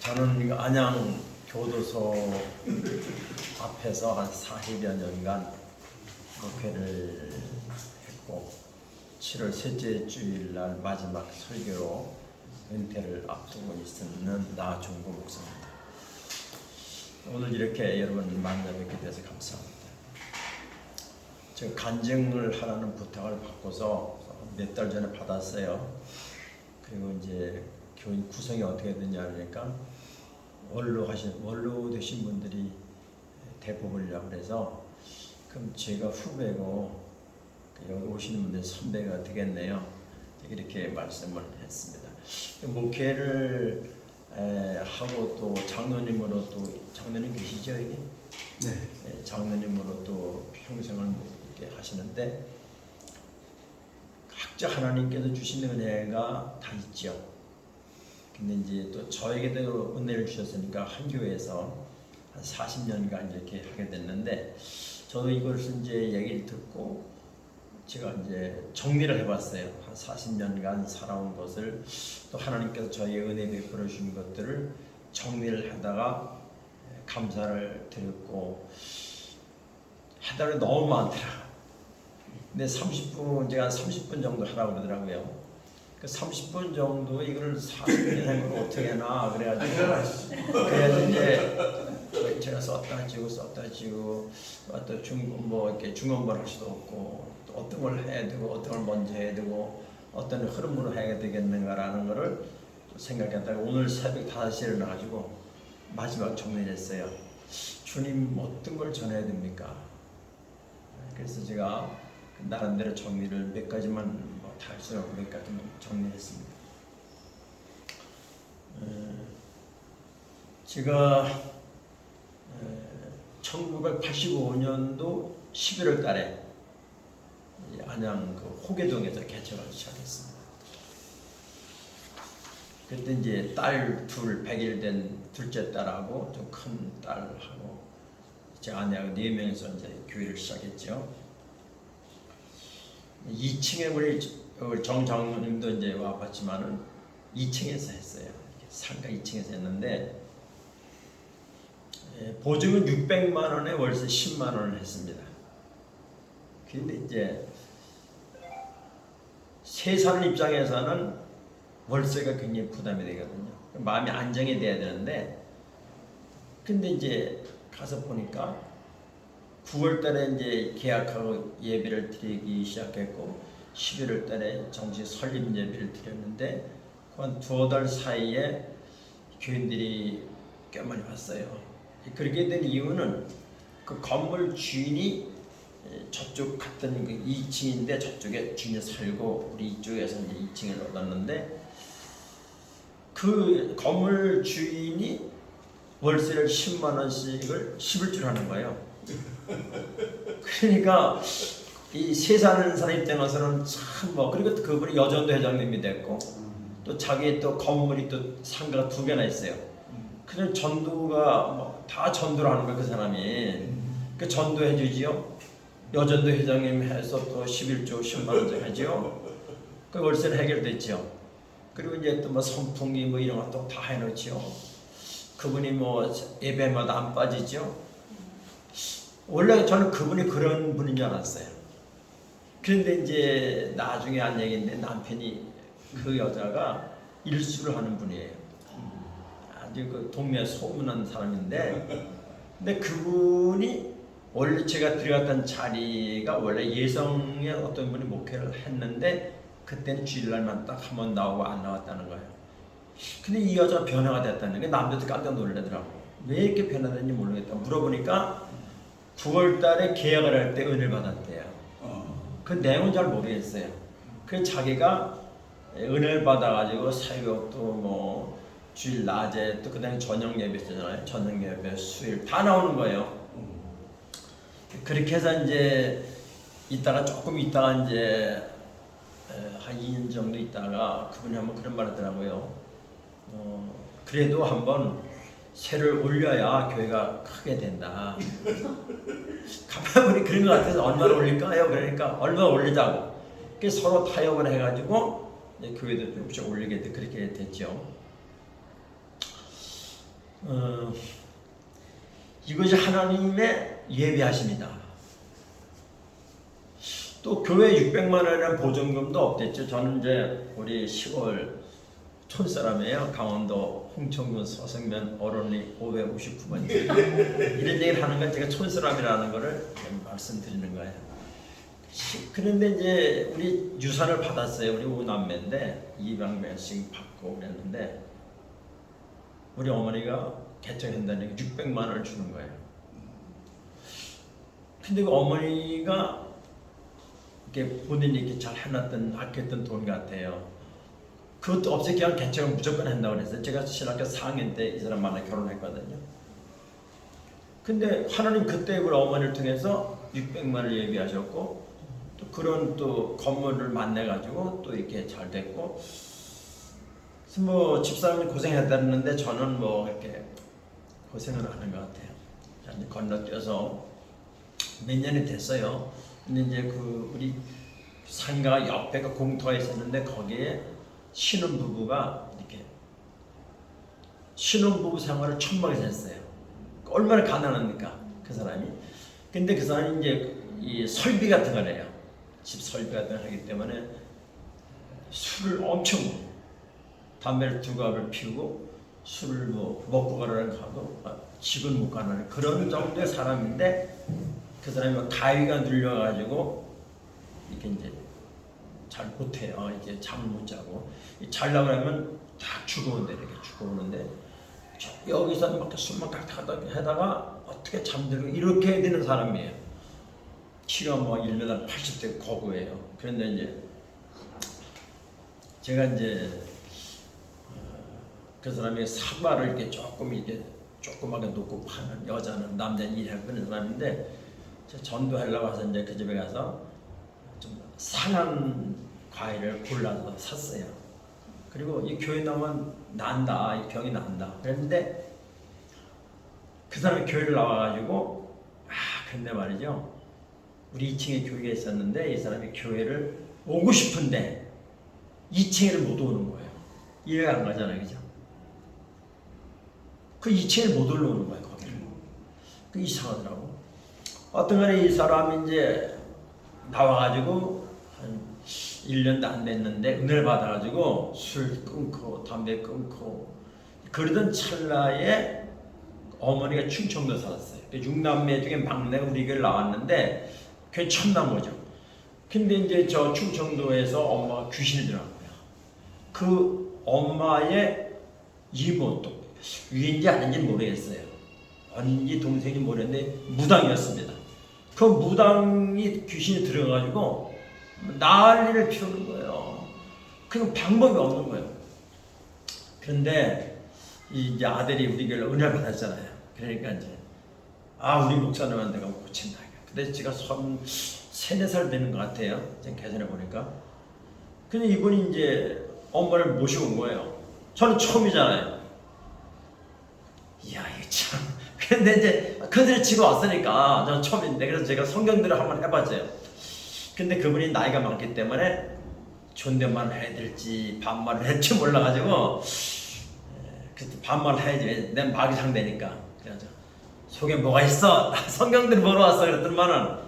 저는 안양 교도소 앞에서 한 40여 년간 목회를 했고 7월 셋째 주일날 마지막 설교로 은퇴를 앞두고 있는 나중구 목사입니다. 오늘 이렇게 여러분 만나 뵙게 돼서 감사합니다. 제가 간증을 하라는 부탁을 받고서 몇 달 전에 받았어요. 그리고 이제 교인 구성이 어떻게 되냐 하니까 원로 되신 분들이 대부분이라고 그래서 그럼 제가 후배고 여기 오시는 분들 선배가 되겠네요. 이렇게 말씀을 했습니다. 목회를 하고 또 장로님으로 또 장로님 계시죠 여기? 네. 장로님으로 또 평생을 이렇게 하시는데 각자 하나님께서 주신 은혜가 다 있죠. 근데 이제 또 저에게도 은혜를 주셨으니까 한 교회에서 한 40년간 이렇게 하게 됐는데 저도 이것을 이제 얘기를 듣고 제가 이제 정리를 해봤어요. 한 40년간 살아온 것을 또 하나님께서 저희의 은혜 베풀어 주신 것들을 정리를 하다가 감사를 드렸고 하다가 너무 많더라. 근데 30분 제가 30분 정도 하라고 그러더라고요. 그 30분 정도 이걸 40년 한 걸 어떻게 하나 그래가지고 이제 제가 썼다 지고 또 이렇게 중간벌 할 수도 없고 또 어떤 걸 해야 되고 어떤 걸 먼저 해야 되고 어떤 흐름으로 해야 되겠는가라는 거를 생각했다가 오늘 새벽 5시에 일어나가지고 마지막 정리를 했어요. 주님 어떤 걸 전해야 됩니까? 그래서 제가 나름대로 정리를 몇 가지만 다 할 수 없고 몇 가지만 정리했습니다. 제가 1985년도 11월 달에 안양 그 호계동에서 개척을 시작했습니다. 그때 이제 딸 둘 100일 된 둘째 딸하고 좀 큰 딸하고 제 아내하고 4명이서 이제 교회를 시작했죠. 2층에 우리 정 장로님도 이제 와봤지만은 2층에서 했어요. 상가 2층에서 했는데 보증은 600만 원에 월세 10만 원을 했습니다. 근데 이제 세 사는 입장에서는 월세가 굉장히 부담이 되거든요. 마음이 안정이 돼야 되는데 근데 이제 가서 보니까 9월 달에 이제 계약하고 예배를 드리기 시작했고 11월 달에 정식 설립 예배를 드렸는데 한 2달 사이에 교인들이 꽤 많이 왔어요. 그렇게 된 이유는 그 건물 주인이 저쪽 갔던 그 2층인데 저쪽에 주인이 살고 우리 이쪽에서 이제 2층을 얻었는데 그 건물 주인이 월세를 10만 원씩을 10을 줄 하는 거예요. 그러니까 이 세 사는 사람 입장에서는 참 그리고 그분이 여전도 회장님이 됐고 또 자기 또 건물이 또 상가가 2개나 있어요. 그냥 전도가 다 전도를 하는 거예요. 그 사람이 그 전도해 주지요. 여전도 회장님 해서 또 11조 10만 원씩 하지요. 그 월세는 해결됐죠. 그리고 이제 또 선풍기 이런 것도 다 해놓지요. 그분이 예배마다 안 빠지죠. 원래 저는 그분이 그런 분인 줄 알았어요. 그런데 이제 나중에 한 얘기인데 남편이 그 여자가 일수를 하는 분이에요. 아주 그 동네 소문난 사람인데 근데 그분이 원래 제가 들어갔던 자리가 원래 예성의 어떤 분이 목회를 했는데 그때는 주일날만 딱 한 번 나오고 안 나왔다는 거예요. 근데 이 여자가 변화가 됐다는 게 남자도 깜짝 놀라더라고. 왜 이렇게 변화됐는지 모르겠다. 물어보니까 9월 달에 계약을 할 때 은혜를 받았대요. 그 내용은 잘 모르겠어요. 그래서 자기가 은혜를 받아가지고 새벽도 주일 낮에 또 그다음에 저녁 예배 있잖아요. 저녁 예배, 수일 다 나오는 거예요. 그렇게 해서 이제 조금 있다가 이제 한 2년 정도 있다가 그분이 한번 그런 말 하더라고요. 그래도 한번 세를 올려야 교회가 크게 된다. 가만히 보니 그런 것 같아서 얼마나 올릴까요? 그러니까 얼마나 올리자고. 그래서 서로 타협을 해가지고 교회도 조금씩 올리게 그렇게 됐죠. 이것이 하나님의 예비하심이다. 또 교회 600만 원이라는 보증금도 없댔죠. 저는 이제 우리 시골 촌사람이에요. 강원도 홍천군 서성면 어른리 559번 이런 얘기를 하는 건 제가 촌사람이라는 거를 말씀드리는 거예요. 그런데 이제 우리 유산을 받았어요. 우리 5남매인데 200명씩 받고 그랬는데 우리 어머니가 개척한다니까 600만 원을 주는 거예요. 근데 그 어머니가 이렇게 본인이 이렇게 잘 해놨던 아꼈던 돈 같아요. 그것도 없이 그냥 개척을 무조건 한다고 그랬어요. 제가 신학교 4학년 때 이 사람 만나 결혼했거든요. 근데 하나님 그때 우리 어머니를 통해서 600만 원을 예비하셨고 또 그런 또 건물을 만나가지고 또 이렇게 잘 됐고, 그래서 뭐 집사람이 고생했다는데 저는 뭐 이렇게 고생을 하는 것 같아요. 이제 건너뛰어서 몇 년이 됐어요. 근데 이제 그 우리 상가 옆에가 공터가 있었는데 거기에 신혼부부가 이렇게 신혼부부 생활을 천막에서 했어요. 얼마나 가난합니까 그 사람이. 근데 그 사람이 이제 이 설비 같은 걸 해요. 집 설비 같은 걸 하기 때문에 술을 엄청 먹어요. 담배를 2갑을 피우고 술을 뭐 먹고 가라는 하고 집은 못 가는 그런 정도의 사람인데, 그 사람이 뭐 가위가 눌려가지고 이렇게 이제 잘 못해요. 이제 잠을 못 자고 자려고 하면 다 죽어온대. 이렇게 죽어오는데 여기서 막 술만 깍깍 하다가 어떻게 잠들고 이렇게 되는 사람이에요. 키가 뭐 1m 80대 거구예요. 그런데 이제 제가 이제 그 사람이 사과를 이렇게 조금 이렇게 조그맣게 놓고 파는 여자는 남자는 일할 그런 사람인데, 제가 전도하려고 해서 이제 그 집에 가서 좀 상한 과일을 골라서 샀어요. 그리고 이 교회 나오면 난다, 이 병이 난다. 그랬는데 그 사람이 교회를 나와가지고 근데 말이죠. 우리 2층에 교회가 있었는데 이 사람이 교회를 오고 싶은데 2층에를 못 오는 거예요. 이해가 안 가잖아요, 그죠? 그 2층에 못 올라오는 거예요, 거기를. 그 이상하더라고. 어떤간에 이 사람이 이제 나와가지고 한 1년도 안 됐는데 은혜를 받아가지고 술 끊고 담배 끊고 그러던 찰나에 어머니가 충청도 살았어요. 6남매 중에 막내가 우리 교회를 나왔는데 그게 천남모죠. 근데 이제 저 충청도에서 엄마가 귀신이 들어간 거야. 그 엄마의 이모 또 위인지 아닌지 모르겠어요. 언니 동생이 모르겠는데 무당이었습니다. 그 무당이 귀신이 들어가지고 난리를 피우는 거예요. 그 방법이 없는 거예요. 그런데 이제 아들이 우리 교회로 은혜를 받았잖아요. 그러니까 이제 우리 목사님한테 가면 고친다. 근데 제가 3-4살 되는 것 같아요. 지금 계산해 보니까. 근데 이분이 이제 엄마를 모시고 온 거예요. 저는 처음이잖아요. 이야, 이거 참. 근데 이제 그들을 치고 왔으니까 저는 처음인데, 그래서 제가 성경들을 한번 해봤어요. 근데 그분이 나이가 많기 때문에 존댓말을 해야 될지 반말을 해야 될지 몰라가지고 그때 반말을 해야지. 내 마귀 상대니까. 그래서 속에 뭐가 있어? 성경들 보러 왔어. 그랬더니만은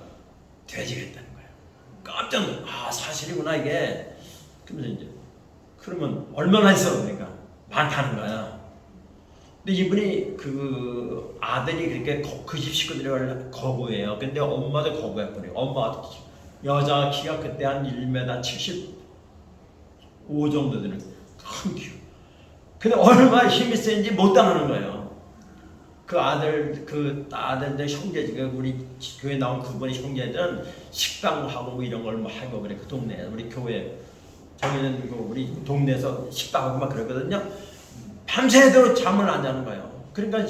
돼지가 있다는 거예요. 깜짝 놀라. 사실이구나 이게. 그러면서 이제 그러면 얼마나 있어? 그러니까 많다는 거야. 근데 이분이 그 아들이 그렇게 그 집 식구들이 거구예요. 근데 엄마도 거구였거든요. 엄마 여자 키가 그때 한 1m 75 정도 되는 큰 키. 근데 얼마나 힘이 센지 못 당하는 거예요. 그 아들들 형제, 우리 교회 나온 그분의 형제들은 식당하고 뭐 이런 걸 뭐 하고 그래. 그 동네 우리 교회 저기는 그 우리 동네에서 식당하고 막 그러거든요. 밤새도록 잠을 안 자는 거예요. 그러니까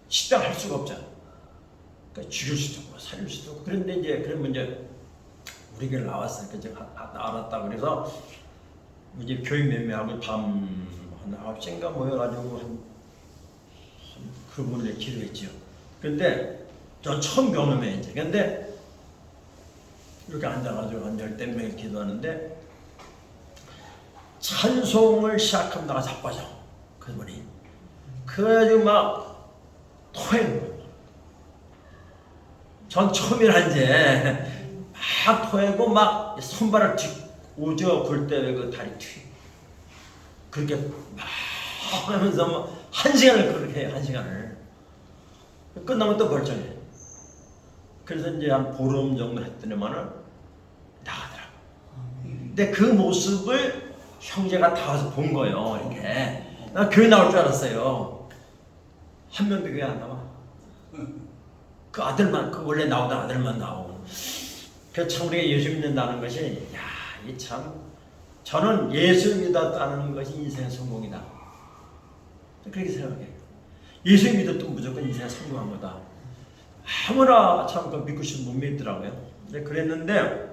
식당 할 수가 없잖아. 그러니까 죽일 수도 없고 살릴 수도 없고. 그런데 이제 그러면 이제 우리 교회 나왔으니까 이제 알았다. 그래서 이제 교육 매매하고 밤 한 9시인가 모여가지고 한 그분을 기도했죠. 근데 저 처음 경험해 이제. 근데 이렇게 앉아가지고 한 10명 기도하는데 찬송을 시작하면 나가 자빠져. 그분이 그래가지고 막 토해는 거예요. 전 처음이라 이제 막 토해고 막 손발을 오저 볼 때 그 다리 튀 그렇게 막 하면서 뭐 1시간을 그렇게 해요. 1시간을 끝나면 또 멀쩡해. 그래서 이제 한 보름 정도 했더니만은 나가더라고. 근데 그 모습을 형제가 다 와서 본 거예요. 이렇게 나 교회 나올 줄 알았어요. 한 명도 교회 안 나와. 그 아들만, 그 원래 나오던 아들만 나오고. 그 참 우리가 예수 믿는다는 것이, 야, 이 참, 저는 예수 믿었다는 것이 인생의 성공이다. 그렇게 생각해요. 예수 믿어도 무조건 인생의 성공한 거다. 아무나 참 그 믿고 싶으면 못 믿더라고요. 그랬는데,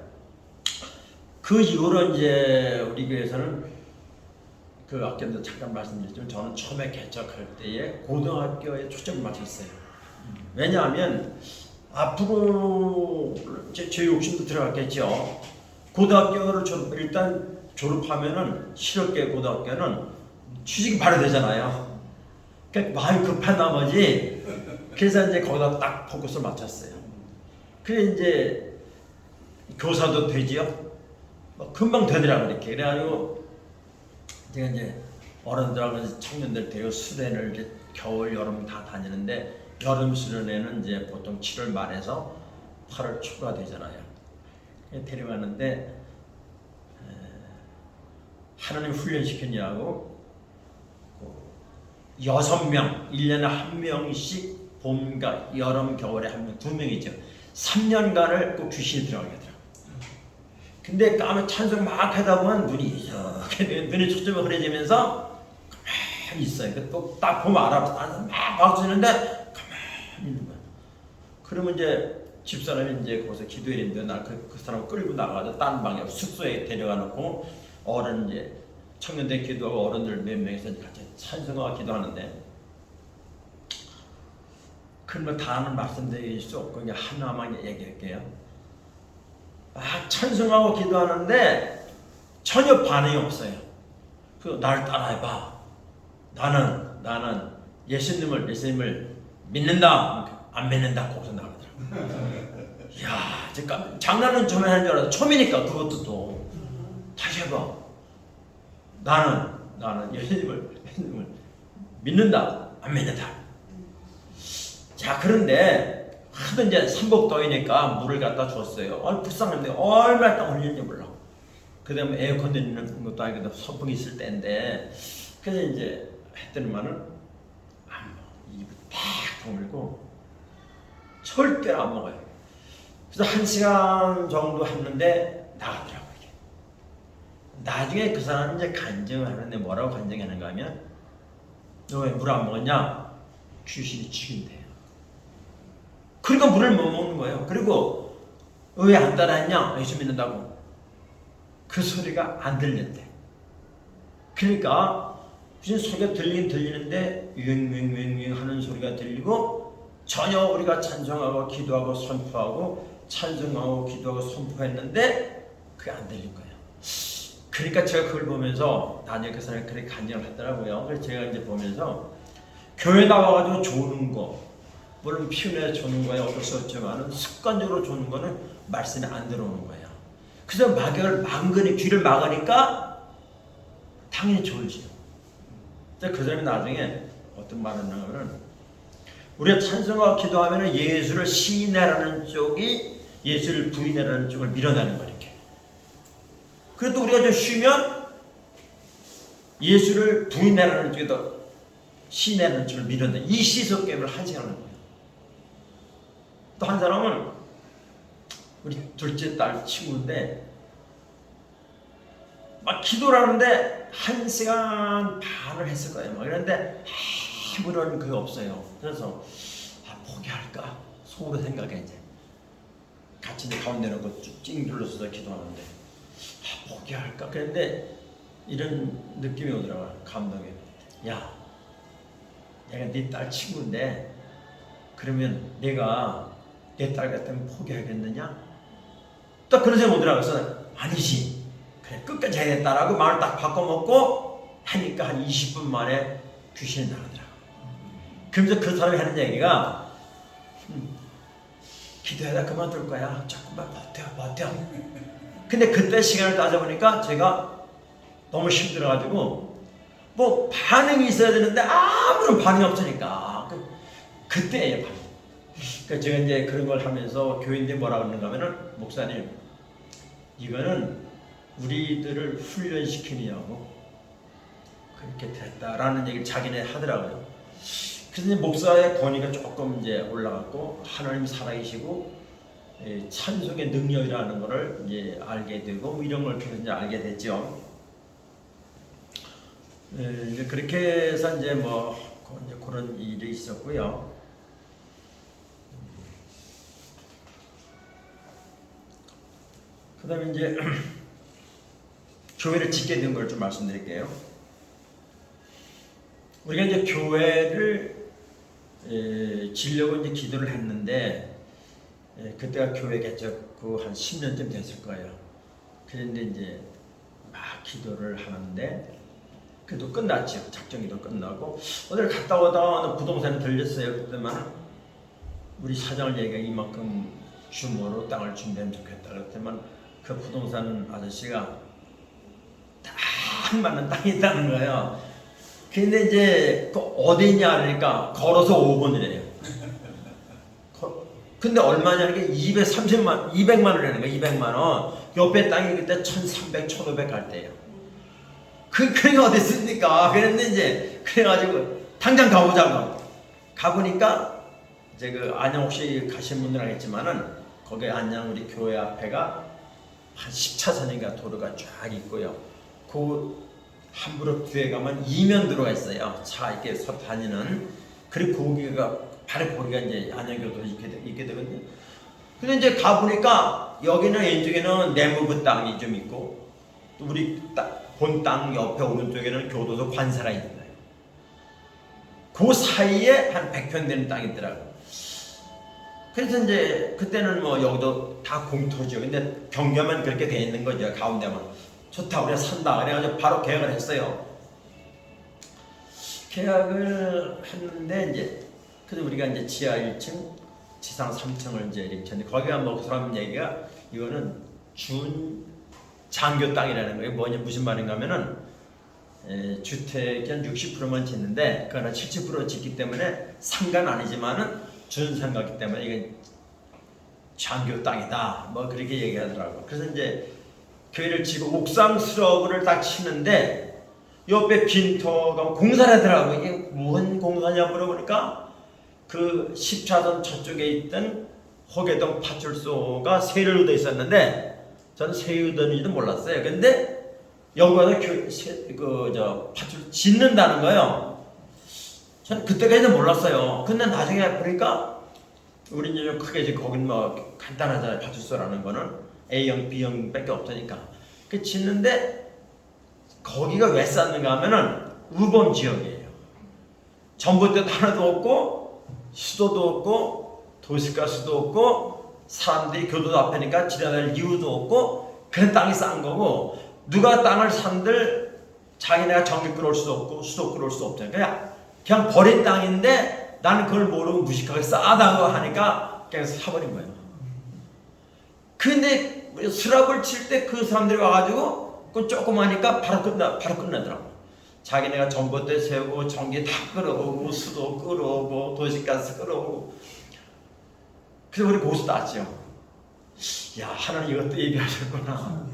그 이후로 이제 우리 교회에서는 그 아까도 잠깐 말씀드렸지만 저는 처음에 개척할 때에 고등학교에 초점을 맞췄어요. 왜냐하면 앞으로 제 욕심도 들어갔겠죠. 고등학교를 일단 졸업하면은 실업계 고등학교는 취직이 바로 되잖아요. 그러니까 마음이 급한 나머지 그래서 이제 거기다 딱 포커스를 맞췄어요. 그래 이제 교사도 되지요. 금방 되더라고 이렇게. 그래가지고 제가 이제 어른들하고 청년들 대여 수련을 이제 겨울 여름 다 다니는데 여름 수련회는 이제 보통 7월 말에서 8월 초가 되잖아요. 데려가는데 하나님 훈련시키느라고 6명, 1년에 1명씩 봄과 여름, 겨울에 1명, 2명이죠. 3년간을 꼭 귀신이 들어가게 하더라고요. 근데 까만 찬송 막 하다 보면 눈이 초점이 흐려지면서 가만히 있어요. 또 딱 보면 알아. 막 박수 치는데 가만히 있는 거야. 그러면 이제 집사람이 이제 거기서 기도해야 되는데 날 그 사람 끌고 나가서 딴 방에 숙소에 데려가 놓고 어른 이제 청년들 기도하고 어른들 몇 명이서 같이 찬송하고 기도하는데 그러면 다는 말씀드릴 수 없고 그냥 하나만 얘기할게요. 막 찬송하고 기도하는데 전혀 반응이 없어요. 그 나를 따라해봐. 나는 예수님을 믿는다. 안 믿는다. 거기서 나가더라고. 이야, 잠깐 장난은 좀 하는 줄 알았어. 처음이니까 그것도 또 다시 해봐. 나는 예수님을 믿는다. 안 믿는다. 자, 그런데 하도 이제 삼복더위니까 물을 갖다 줬어요. 불쌍한데 얼마나 땀 흘리는지 몰라. 그 다음에 에어컨 되는 것도 아니고 선풍기 있을 때인데 그래서 이제 했더니만은 안 먹어. 입을 팍 다물고 절대로 안 먹어요. 그래서 1시간 정도 했는데 나가더라고요. 이게. 나중에 그 사람이 이제 간증을 하는데 뭐라고 간증하는가 하면 너 왜 물 안 먹었냐? 귀신이 죽인대요. 그러니까 물을 못 먹는 거예요. 그리고 왜 안 따라했냐? 예수 믿는다고. 그 소리가 안 들렸대. 그러니까 무슨 소리가 들리긴 들리는데 유행유행 하는 소리가 들리고 전혀 우리가 찬송하고 기도하고 선포하고 찬송하고 기도하고 선포했는데 그게 안 들린 거예요. 그러니까 제가 그걸 보면서 나중에 그 사람이 그렇게 간증을 하더라고요. 그래서 제가 이제 보면서 교회 나와가지고 조는 거 물론 피운에 조는 거야 어쩔 수 없지만 습관적으로 조는 거는 말씀이 안 들어오는 거예요. 그래서 귀를 막으니까 당연히 졸지요. 그 사람이 나중에 어떤 말을 하냐면 우리가 찬송하고 기도하면 예수를 시인하라는 쪽이 예수를 부인하라는 쪽을 밀어내는 거예요. 이렇게. 그래도 우리가 좀 쉬면 예수를 부인하라는 쪽에도 시인하라는 쪽을 밀어내. 이 시속 게임을 1시간 하는 거예요. 또 한 사람은 우리 둘째 딸 친구인데 막 기도를 하는데 1시간 반을 했을 거예요. 막 이런데 아무런 그게 없어요. 그래서 포기할까 속으로 생각해 이제 같이 이제 가운데 놓고 찡 눌러서 기도하는데 포기할까 그런데 이런 느낌이 오더라고요. 감동이. 야, 내가 네 딸 친구인데 그러면 내가 내 딸 같으면 포기하겠느냐? 딱 그런 생각이 오더라고요. 그래서 아니지. 그래 끝까지 해야겠다라고 마음을 딱 바꿔먹고 하니까 한 20분 만에 귀신이 나가더라고요. 그러면서 그 사람이 하는 얘기가 기도하다 그만둘 거야. 조금만 버텨. 근데 그때 시간을 따져보니까 제가 너무 힘들어가지고 뭐 반응이 있어야 되는데 아무런 반응이 없으니까 그때예요. 그러니까 제가 이제 그런 걸 하면서 교인들이 뭐라 그러는가 하면은 목사님 이거는 우리들을 훈련시키느냐고 그렇게 됐다라는 얘기를 자기네 하더라고요. 그래서 이제 목사의 권위가 조금 이제 올라갔고 하나님 살아계시고 찬송의 능력이라는 것을 이제 알게 되고 뭐 이런 걸 통해서 이제 알게 됐죠. 이제 그렇게 해서 이제 뭐 이제 그런 일이 있었고요. 그다음에 이제 교회를 짓게 된 걸 좀 말씀드릴게요. 우리가 이제 교회를 지려고 이제 기도를 했는데 그때가 교회 개척 한 10년쯤 됐을 거예요. 그런데 이제 막 기도를 하는데 그래도 끝났죠. 작정기도 끝나고 어디를 갔다 오다가 어느 부동산에 들렸어요. 그때만 우리 사장을 얘기가 이만큼 규모로 땅을 준비하면 좋겠다. 그랬더만 그 부동산 아저씨가 딱 맞는 땅이 있다는 거예요. 근데 이제 그 어디 있냐 그러니까 걸어서 5분이래요. 근데 얼마냐는 게 200만 원이라는 거예요. 200만 원. 옆에 땅이 그때 1,300, 1,500 갈 때예요. 그게 어디 있습니까? 그랬는데 이제 그래가지고 당장 가보자고. 가보니까 이제 그 안양 혹시 가신 분들 알겠지만은 거기 안양 우리 교회 앞에가 한 10차선인가 도로가 쫙 있고요. 그 함부로 뒤에 가면 이면도로가 있어요. 차 이렇게 서 다니는. 그리고 거기가 바로 거기가 이제 안양교도 있게 되거든요. 근데 이제 가보니까 여기는 왼쪽에는 내무부 땅이 좀 있고 또 우리 본 땅 옆에 오른쪽에는 교도소 관사가 있는 거예요. 그 사이에 한 100평 되는 땅이 있더라고요. 그래서 이제 그때는 뭐 여기도 다 공터죠. 근데 경계만 그렇게 돼 있는 거죠. 가운데만. 좋다 우리가 산다. 그래가지고 바로 계약을 했어요. 계약을 했는데 이제 그래서 우리가 이제 지하 1층, 지상 3층을 이제 이렇게 했는데 거기가 뭐 그 사람 얘기가 이거는 준 장교 땅이라는 거예요. 뭐냐 무슨 말인가 하면은 주택이 한 60%만 짓는데 그거는 70% 짓기 때문에 상가는 아니지만은 준상가기 때문에 이게 장교 땅이다. 뭐 그렇게 얘기하더라고. 그래서 이제 교회를 지고 옥상 수로를 딱 치는데 옆에 빈터가 공사를 하더라고. 이게 무슨 공사냐 물어보니까 그 10차선 저쪽에 있던 호계동 파출소가 세를 얻어 있었는데 저는 세우던지도 몰랐어요. 근데 여기 와서 파출 짓는다는 거예요. 저는 그때까지는 몰랐어요. 근데 나중에 보니까 우리 이제 좀 크게 이제 거긴 뭐 간단하잖아요. 파출소라는 거는 A형, B형 밖에 없으니까. 그 짓는데 거기가 왜 쌌는가 하면은 우범 지역이에요. 전봇대도 하나도 없고 수도도 없고 도시가스도 없고 사람들이 교도소 앞에니까 지나다닐 이유도 없고 그런 땅이 싼 거고 누가 땅을 산들 자기네가 전기 끌어올 수도 없고 수도 끌어올 수도 없잖아요. 그냥 버린 땅인데 나는 그걸 모르고 무식하게 싸다고 하니까 그냥 사버린 거예요. 근데 수락을 칠 때 그 사람들이 와가지고 그 조그마니까 바로 끝나더라고. 자기네가 전봇대 세우고 전기 다 끌어오고 수도 끌어오고 도시가스 끌어오고. 그래서 우리 고수 땄죠. 야 하나님 이것도 얘기하셨구나.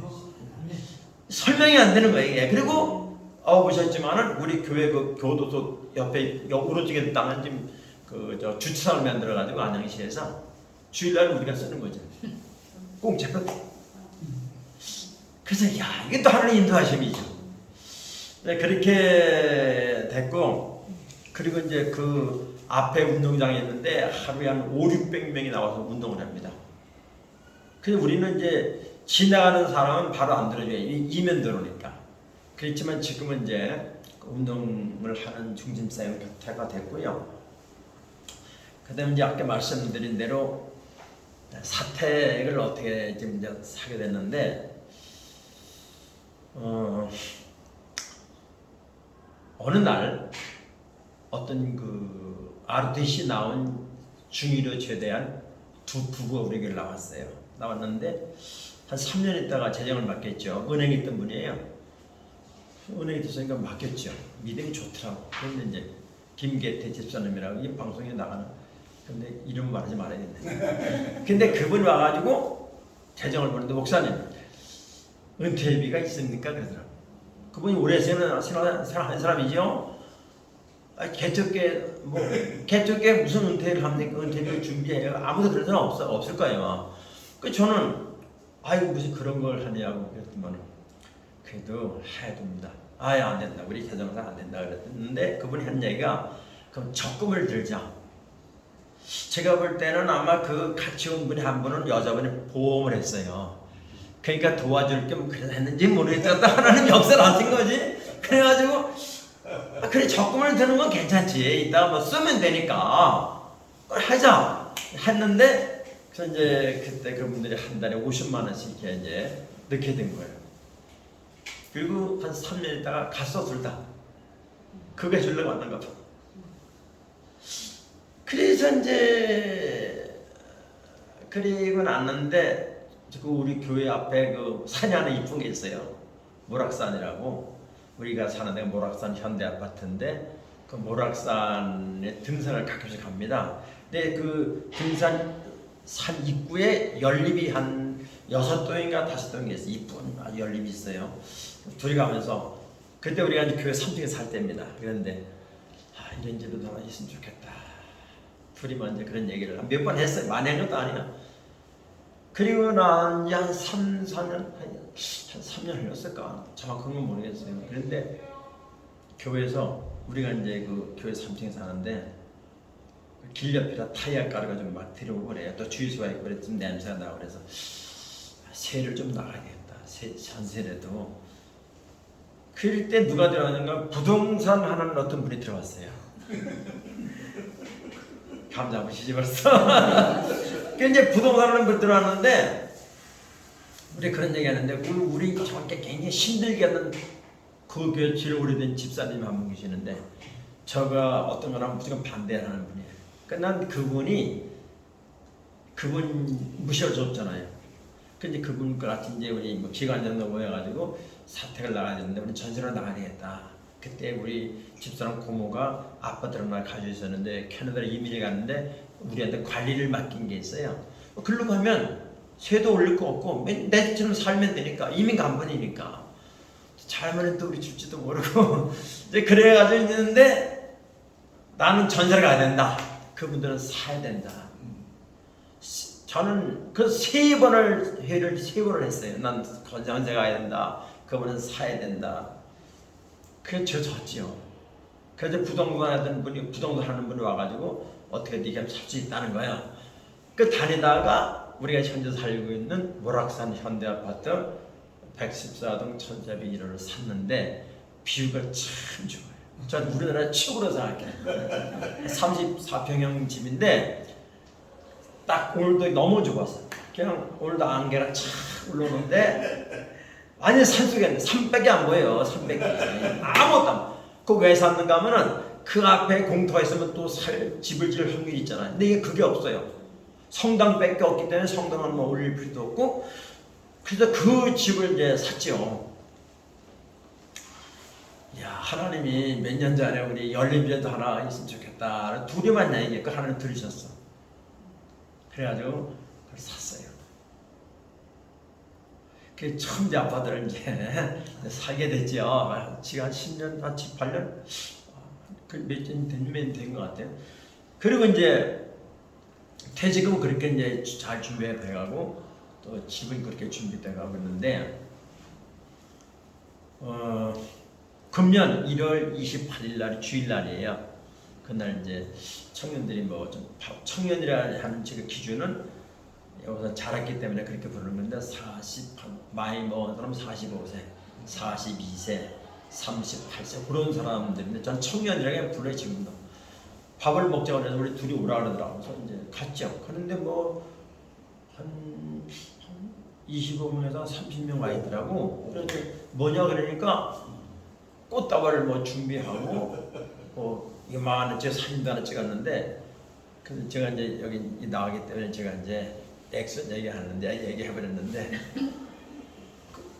설명이 안 되는 거예요 이게. 그리고 보셨지만은 우리 교회 그 교도소 옆에 오른쪽에 땅은 지금 그 주차장을 만들어 가지고 안양시에서 주일날 우리가 쓰는 거죠. 공짜로. 그래서 야 이게 또 하나님 인도하심이죠. 네, 그렇게 됐고 그리고 이제 그 앞에 운동장이 있는데 하루에 한 500~600명이 나와서 운동을 합니다. 그래서 우리는 이제 지나가는 사람은 바로 안 들어줘요. 이면 들어오니까. 그렇지만 지금은 이제 운동을 하는 중심사역가 됐고요. 그 다음에 이제 아까 말씀드린 대로 사택을 어떻게 지금 이제 사게 됐는데, 어느 날 어떤 그 ROTC 나온 중위로 제대한 두 부부가 우리 교회를 나왔어요. 나왔는데 한 3년 있다가 재정을 맡겼죠. 은행에 있던 분이에요. 은행에 있으니까 맡겼죠. 믿음이 좋더라고. 그런데 이제 김계태 집사님이라고 이 방송에 나가는, 근데 이름 말하지 말아야겠네. 근데 그분이 와가지고 재정을 보는데, 목사님 은퇴비가 있습니까? 그러더라고. 그분이 오래 생활한 사람이죠. 개척계 개척계 무슨 은퇴를 합니까? 은퇴비를 준비해요. 아무도 그런 사람 없을 거예요. 그 저는 아이고 무슨 그런 걸 하냐고 그랬더니 그래도 해야 됩니다. 아예 안 된다. 우리 재정상 안 된다 그랬는데 그분이 한 얘기가, 그럼 적금을 들자. 제가 볼 때는 아마 그 같이 온 분이 한 분은 여자분이 보험을 했어요. 그러니까 도와줄 겸 그래서 했는지 모르겠다. 하나는 역사를 아신 거지. 그래가지고 그래 적금을 드는 건 괜찮지. 이따 뭐 쓰면 되니까 하자 했는데, 그래서 이제 그때 그분들이 한 달에 50만 원씩 이제 넣게 된 거예요. 그리고 한 3년 있다가 갔어 둘 다. 그게 주려고 왔는가 봐. 그래서 이제 그리고 났는데 그 우리 교회 앞에 그 산이 하나 이쁜 게 있어요. 모락산이라고. 우리가 사는 데가 모락산 현대 아파트인데 그 모락산에 등산을 가끔씩 갑니다. 근데 그 등산 산 입구에 연립이 한 6동인가 5동인가 있어요. 이쁜 아주 연립이 있어요. 둘이 가면서, 그때 우리가 이제 교회 3층에 살 때입니다. 그런데 이런 집도 하나 있으면 좋겠다. 둘이 먼저 그런 얘기를 몇 번 했어요. 많이 한 것도 아니야. 그리고 난 한 3, 4년, 한 3년 흘렀을까? 정확한 건 모르겠어요. 그런데 교회에서 우리가 이제 그 교회 3층에 사는데 길 옆에다 타이어 깔아가지고 막 들여오고 그래요. 또 주유소가 있고 그래서 좀 냄새가 나고 그래서 세를 좀 나가야겠다. 전세라도. 그럴 때 누가 들어왔는가? 부동산 하는 어떤 분이 들어왔어요. 감 잡으시지 벌써? 그 이제 부동산 하는 분 들어왔는데 우리 그런 얘기 하는데, 우리 저한테 굉장히 힘들게 하는 그 교회 제일 오래된 집사님이 한 분 계시는데, 저가 어떤 거나 무조건 반대하는 분이에요. 그러니까 난 그분 무시해줬잖아요. 근데 그분 같은 이제 우리 뭐 기관장도 모여가지고 사택을 나가야 되는데 우리 전세로 나가야 되겠다. 그때 우리 집사람 고모가 아파트를 하나 가지고 있었는데 캐나다로 이민을 갔는데 우리한테 관리를 맡긴 게 있어요. 글로 가면 세도 올릴 거 없고 내 집처럼 살면 되니까, 이민 간 분이니까. 잘못은 또 우리 줄지도 모르고 이제 그래가지고 있는데 나는 전세를 가야 된다. 그분들은 사야 된다. 저는 그 회의를 세 번을 했어요. 난 전세 가야 된다. 그분은 사야 된다. 그래서 저 졌지요. 그래서 부동산 하는 분이 와가지고 어떻게 네가 살 수 있다는 거야. 그 다니다가 우리가 현재 살고 있는 모락산 현대아파트 114동 1401호를 샀는데 뷰가 참 좋아요. 전 우리나라 최고로 생각해요. 34평형 집인데 딱 오늘도 너무 좋았어. 그냥 오늘도 안개가 쫙 올라오는데 아니 산속에 산밖에 안 보여요. 산밖에 아무것도 안 보여. 그 왜 샀는가 하면은 그 앞에 공터가 있으면 또 집을 지을 확률이 있잖아요. 근데 이게 그게 없어요. 성당밖에 없기 때문에 성당은 뭐 올릴 필요도 없고, 그래서 그 집을 이제 샀죠. 야, 하나님이 몇 년 전에 우리 열림이라도 하나 있으면 좋겠다. 둘이만 얘기했고 하나님 들으셨어. 그래가지고 그걸 샀어요. 그 처음 제 아파트를 이제 사게 됐죠. 지금 한 10년, 한 8년? 그 몇 년 된 것 같아요. 그리고 이제 퇴직은 그렇게 이제 잘 준비해 가고 또 집은 그렇게 준비돼 가고 있는데, 금년 1월 28일 날이 주일날이에요. 그날 이제 청년들이 뭐 좀 청년이라 하는 제 기준은 여기서 자랐기 때문에 그렇게 부르는 건데, 많이 먹은 사람 45세, 42세, 38세 그런 사람들인데 전 청년이라고 불러요. 지금도 밥을 먹자고 해서 우리 둘이 오라 그러더라고. 그래서 이제 갔죠. 그런데 뭐 한 25명에서 30명 와 있더라고. 그래서 뭐냐 그러니까 꽃다발을 뭐 준비하고 뭐 이만한 제 사진도 하나 찍었는데 그래서 제가 이제 여기 나가기 때문에 제가 이제 액션 얘기하는데 얘기해버렸는데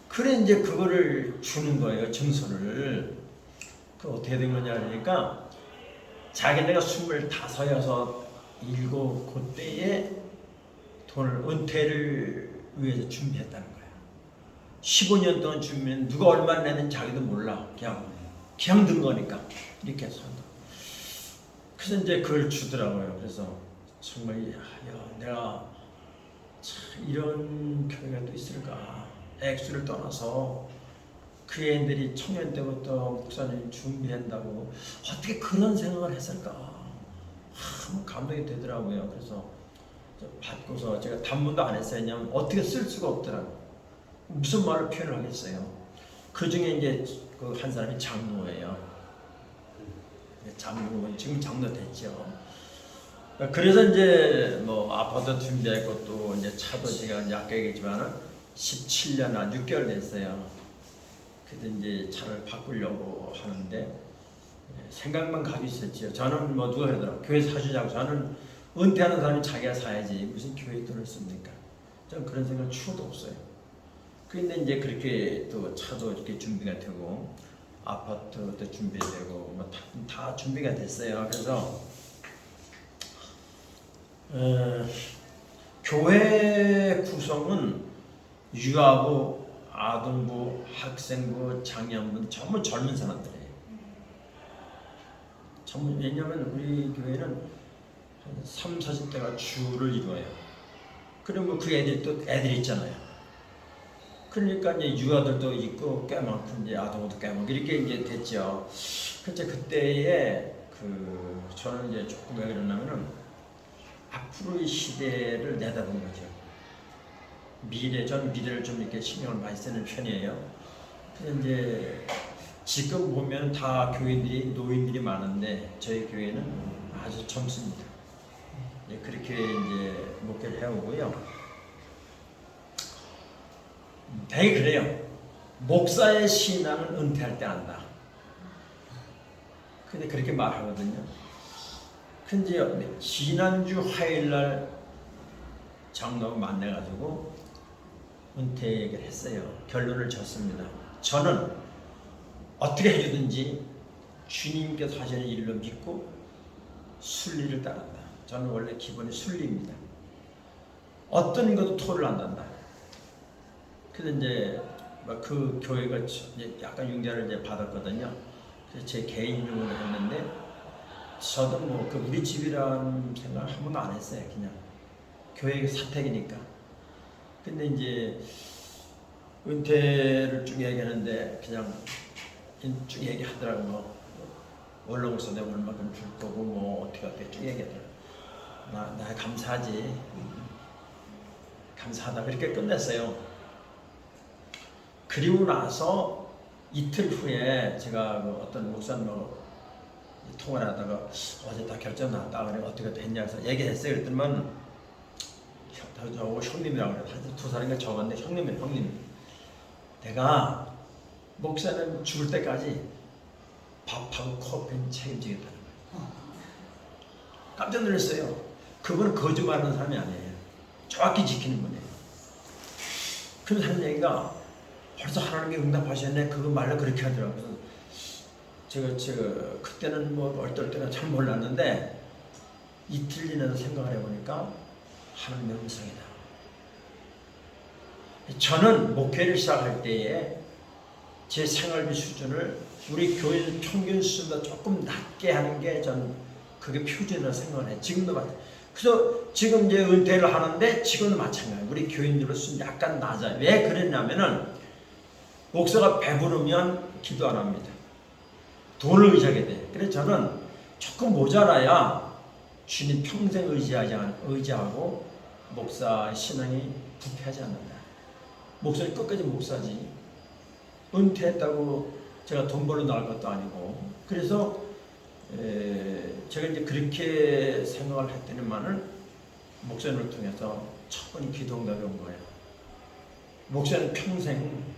그래 이제 그거를 주는 거예요. 증서를. 그 어떻게 된 거냐 그러니까 자기네가 25, 6, 7 그때에 돈을 은퇴를 위해서 준비했다는 거예요. 15년 동안 준비는 누가 얼마나 내는지 자기도 몰라. 그냥 든 거니까 이렇게 해서 그래서 이제 그걸 주더라고요. 그래서 정말 야, 내가 참 이런 교회가 또 있을까. 액수를 떠나서 그 애들이 청년 때부터 목사님이 준비한다고 어떻게 그런 생각을 했을까. 감동이 되더라고요. 그래서 받고서 제가 단문도 안 했어요. 왜냐면 어떻게 쓸 수가 없더라고요. 무슨 말로 표현을 하겠어요. 그 중에 이제 그 한 사람이 장로예요. 장로, 지금 장로 됐죠. 그래서 이제 뭐 아파트 준비했고 또 이제 차도 제가 이제 아까 얘기했지만은 17년 한 6개월 됐어요. 그래서 이제 차를 바꾸려고 하는데 생각만 가지고 있었지요. 저는 뭐 누가 그러더라고 교회 사주자고. 저는 은퇴하는 사람이 자기가 사야지 무슨 교회 돈을 씁니까? 저는 그런 생각 추호도 없어요. 그런데 이제 그렇게 또 차도 이렇게 준비가 되고 아파트도 준비되고 뭐 다 준비가 됐어요. 그래서 교회 구성은 유아부, 아동부, 학생부, 장년부 전부 젊은 사람들이에요. 왜냐하면 우리 교회는 한 3, 40대가 주를 이루어요. 그리고 그 애들이 또 애들이 있잖아요. 그러니까 이제 유아들도 있고 꽤 많고 이제 아동도 꽤 많고 이렇게 이제 됐죠. 그래서 그때에 저는 이제 조금 왜 그러냐면은 앞으로의 시대를 내다본 거죠. 전 미래를 좀 이렇게 신경을 많이 쓰는 편이에요. 그래서 이제 지금 보면 다 교인들이 노인들이 많은데 저희 교회는 아주 젊습니다. 그렇게 이제 목회를 해오고요. 되게 그래요. 목사의 신앙은 은퇴할 때 안다. 근데 그렇게 말하거든요. 근데 지난주 화요일날 장로하고 만나가지고 은퇴 얘기를 했어요. 결론을 졌습니다. 저는 어떻게 해주든지 주님께서 하시는 일로 믿고 순리를 따른다. 저는 원래 기본이 순리입니다. 어떤 것도 토를 안 한다. 그래서 이제 그 교회가 이제 약간 융자를 이제 받았거든요. 그래서 제 개인 용으로 했는데 저도 뭐 우리 집이라는 생각 한 번도 안 했어요. 그냥 교회의 사택이니까. 근데 이제 은퇴를 쭉 얘기하는데 그냥 쭉 얘기하더라고요. 뭐 원로로서 내가 얼마큼 줄 거고 뭐 어떻게 쭉 얘기하더라고요. 나 감사하지. 감사하다. 그렇게 끝냈어요. 그리고 나서 이틀 후에 제가 어떤 목사님하고 통화를 하다가 어제 다 결정 났다. 그래 어떻게 됐냐 해서 얘기했어요. 그랬더니만 저하고 형님이라고 그래요. 두 사람이 적었는데 형님. 내가 목사님 죽을 때까지 밥하고 커피는 책임지겠다는 거예요. 깜짝 놀랐어요. 그분은 거짓말하는 사람이 아니에요. 정확히 지키는 분이에요. 그래서 하는 얘기가 벌써 하나님이 응답하셨네. 그거 말로 그렇게 하더라고요. 제가 그때는 뭐 얼떨 때는 잘 몰랐는데 이틀 지나서 생각을 해보니까 하나님의 음성이다. 저는 목회를 시작할 때에 제 생활비 수준을 우리 교회 평균 수준보다 조금 낮게 하는 게 전 그게 표준이라고 생각을 해요. 지금도 마찬가지. 그래서 지금 이제 은퇴를 하는데 지금도 마찬가지예요. 우리 교인들로서 약간 낮아요. 왜 그랬냐면은 목사가 배부르면 기도 안 합니다. 돈을 의지하게 돼. 그래서 저는 조금 모자라야 주님 평생 의지하고 목사 신앙이 부패하지 않는다. 목사님 끝까지 목사지. 은퇴했다고 제가 돈 벌러 나갈 것도 아니고. 그래서 제가 이제 그렇게 생각을 했더니만은 목사님을 통해서 첫 번째 기도 응답이 온 거예요. 목사님 평생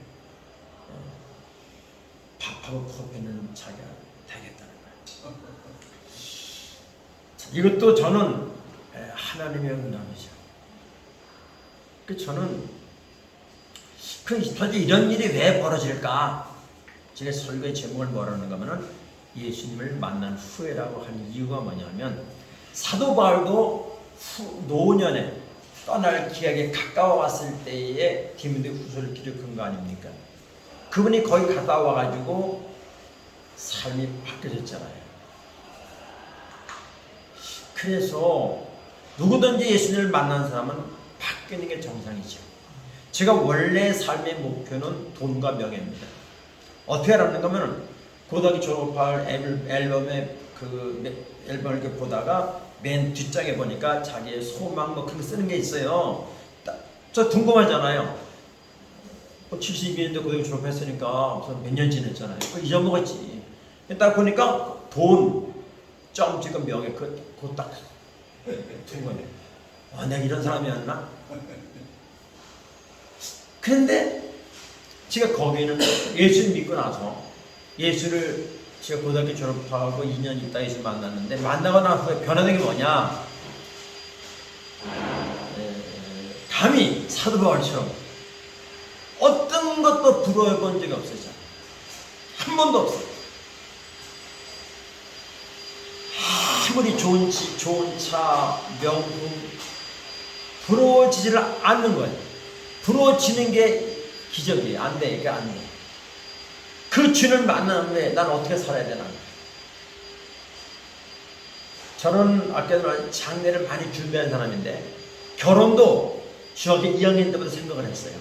밥하고 커피는 자기가 되겠다는 거예요. 이것도 저는 하나님의 응답이죠. 저는 도대체 이런 일이 왜 벌어질까? 제 설교의 제목을 뭐라는 거면은 예수님을 만난 후에라고 한 이유가 뭐냐면, 사도 바울도 노년에 떠날 기약에 가까워 왔을 때에 디모데 후서를 기록한 거 아닙니까? 그분이 거의 갔다 와가지고 삶이 바뀌어졌잖아요. 그래서 누구든지 예수님을 만난 사람은 바뀌는 게 정상이죠. 제가 원래 삶의 목표는 돈과 명예입니다. 어떻게 알았는가 하면, 고등학교 졸업할 앨범에 앨범을 이렇게 보다가 맨 뒷장에 보니까 자기의 소망 뭐 그런 거 쓰는 게 있어요. 저 궁금하잖아요. 72년도 고등학교 졸업했으니까 무슨 몇 년 지냈잖아요. 잊어먹었지. 딱 보니까 돈, 점 지금 명예, 그거 딱 든 거예요. 내가 이런 사람이었나? 그런데 제가 거기는 예수를 믿고 나서, 예수를 제가 고등학교 졸업하고 2년 있다 예수 만났는데, 만나고 난 후에 변화된 게 뭐냐? 감히 사도 바울처럼 어떤 것도 부러워 본 적이 없어요. 한 번도 없어요. 아무리 좋은 차, 명품 부러워지지를 않는 거예요. 부러워지는 게 기적이에요. 안 돼. 이게 안 돼. 그 주를 만난 후에 난 어떻게 살아야 되나? 저는 아까도 장래를 많이 준비한 사람인데, 결혼도 중학교 2학년 때부터 생각을 했어요.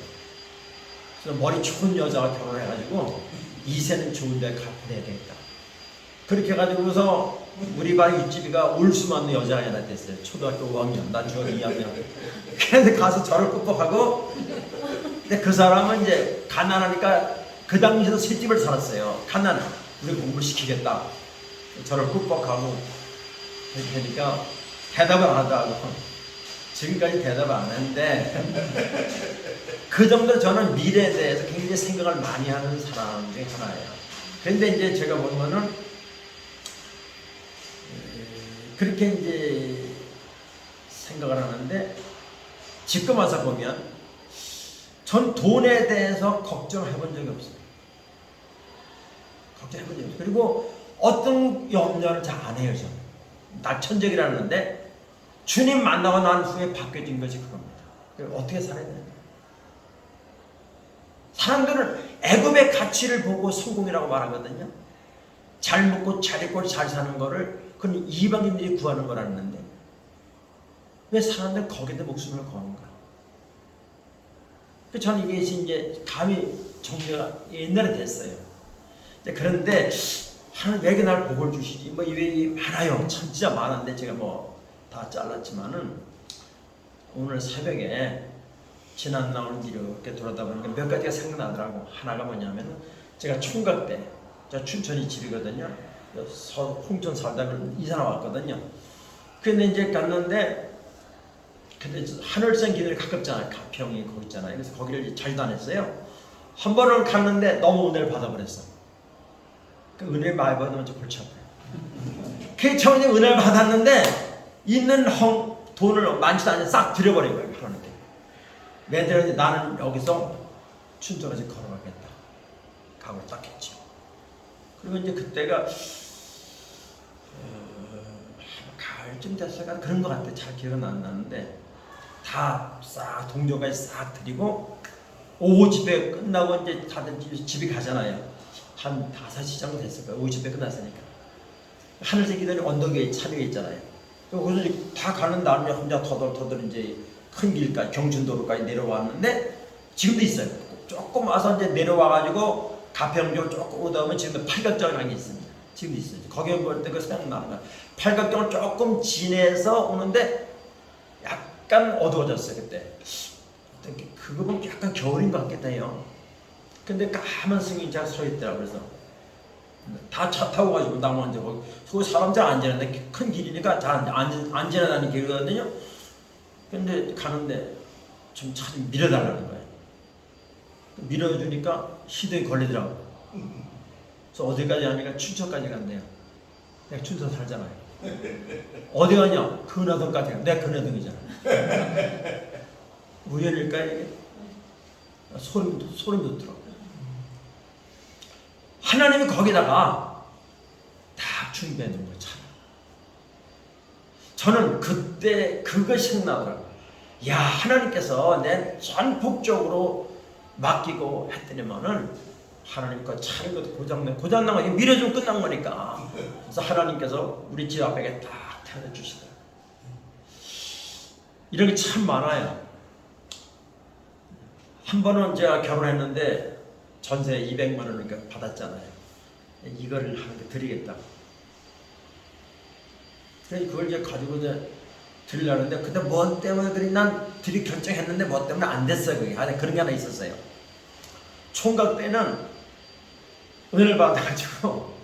그래서 머리 좋은 여자와 결혼해가지고 2세는 좋은 데 가야 되겠다. 그렇게 해가지고서 우리 반 윗집이가 올 수 없는 여자가 하나 됐어요. 초등학교 5학년, 난 중학교 2학년. 그래서 가서 저를 꾹뻑하고, 근데 그 사람은 이제 가난하니까 그 당시에도 새 집을 살았어요. 가난해. 우리 공부를 시키겠다. 저를 꾹뻑하고 그렇게 하니까 대답을 안 하더라고. 지금까지 대답을 안 했는데, 그 정도로 저는 미래에 대해서 굉장히 생각을 많이 하는 사람 중에 하나예요. 그런데 이제 제가 보면은 그렇게 이제 생각을 하는데, 지금 와서 보면 전 돈에 대해서 걱정을 해본 적이 없어요. 걱정해본 적이 없어요. 그리고 어떤 염려를 잘 안 해요. 저는 낙천적이라는데, 주님 만나고 난 후에 바뀌어진 것이 그겁니다. 어떻게 살아야 되나? 사람들은 애굽의 가치를 보고 성공이라고 말하거든요. 잘 먹고 잘 입고 잘 사는 거를 그건 이방인들이 구하는 거라는데, 왜 사람들 거기에 목숨을 거는가? 저는 이게 이제 감히 정리가 옛날에 됐어요. 그런데 하나님 왜 날 복을 주시지? 뭐 이게 많아요. 참 진짜 많은데 제가 뭐 다 잘랐지만은, 오늘 새벽에 지난 나오는 길을 이렇게 돌아다 보니까 몇 가지가 생각나더라고. 하나가 뭐냐면, 제가 총각 때, 제가 춘천이 집이거든요. 홍천 살다가 이사 나왔거든요. 근데 이제 갔는데, 근데 하늘선 길이 가깝잖아요. 가평이 거기 있잖아요. 그래서 거기를 잘 다녔어요. 한 번은 갔는데 너무 은혜를 받아버렸어. 그 은혜를 많이 받으면 좀 골치 아파요. 그 처음에 은혜를 받았는데, 있는 돈을 많지도 않게 싹 들여버린 거예요. 하나님께. 왜 들었는지, 나는 여기서 춘천까지 걸어가겠다. 각오를 딱 했죠. 그리고 이제 그때가 가을쯤 됐을까 그런 것 같아. 잘 기억은 안 나는데, 다 싹 동료까지 싹 드리고 오후 집회 끝나고 이제 다들 집에 가잖아요. 한 5시 정도 됐을 거예요. 오후 집회 끝났으니까. 하늘색 기둥이 언덕 위에 산 위에 있잖아요. 그래서 다 가는 날에 혼자 터덜터덜 이제 큰 길까지 경춘도로까지 내려왔는데, 지금도 있어요. 조금 와서 이제 내려와가지고 가평역을 조금 오다 보면 지금도 팔각정이라는 게 있습니다. 지금도 있어요. 거기 볼 때 그 생각나는 거예요. 팔각정을 조금 지내서 오는데 약간 어두워졌어요. 그때 그거 보면 약간 겨울인 것 같겠다 해요. 근데 까만 승용차가 서 있더라고요. 그래서 다 차 타고 가지고 나무한테 거기 사람 잘 안 지나는데, 큰 길이니까 잘 안 지나다니는 길이거든요. 근데 가는데 좀 차 좀 밀어달라는 거예요. 밀어주니까 시동이 걸리더라고요. 그래서 어디까지 하니까 춘천까지 간대요. 내가 춘천 살잖아요. 어디 가냐? 근화동까지 가. 내가 근화동이잖아. 우연일까 이게? 소름 돋더라고. 하나님이 거기다가 다 준비해 놓은 거잖아. 저는 그때 그것이 생각나더라고요. 야, 하나님께서 내 전폭적으로 맡기고 했더니만은 하나님 거 차는 것도 고장난 거 밀어주면 끝난 거니까. 그래서 하나님께서 우리 집 앞에 딱 태워다 주시더라고요. 이런 게 참 많아요. 한 번은 제가 결혼했는데 전세 200만 원을 받았잖아요. 이거를 하나님께 드리겠다. 그래서 그걸 이제 가지고 이제 드리려는데 그때 뭐 때문에 난 드리 결정했는데 뭐 때문에 안 됐어요. 그게 그런 게 하나 있었어요. 총각 때는 은혜를 받아가지고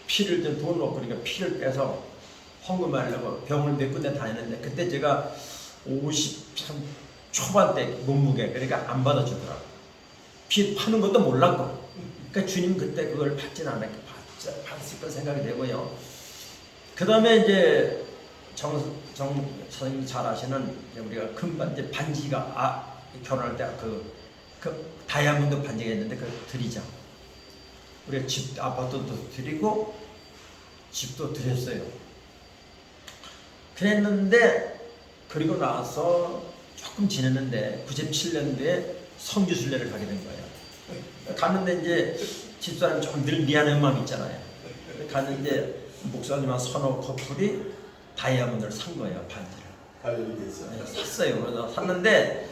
피를 좀 돈 없고 그러니까 피를 빼서 헌금하려고 병을 몇 군데 다녔는데 그때 제가 53 초반대 몸무게 그러니까 안 받아주더라고. 피 파는 것도 몰랐고. 그러니까 주님 그때 그걸 받진 않았게 받았을 거 생각이 되고요. 그 다음에 이제 정 선생님 잘 아시는 우리가 금반지 반지가 결혼할 때 그 다이아몬드 반지가 있는데 그걸 드리자. 우리가 집 아파트도 드리고 집도 드렸어요. 그랬는데 그리고 나서 조금 지냈는데 97년도에 성지순례를 가게 된 거예요. 갔는데 이제 집사람이 조금 늘 미안한 마음이 있잖아요. 갔는데 목사님한 서너 커플이 다이아몬드를 산 거예요. 반지를. 샀어요. 그래서 샀는데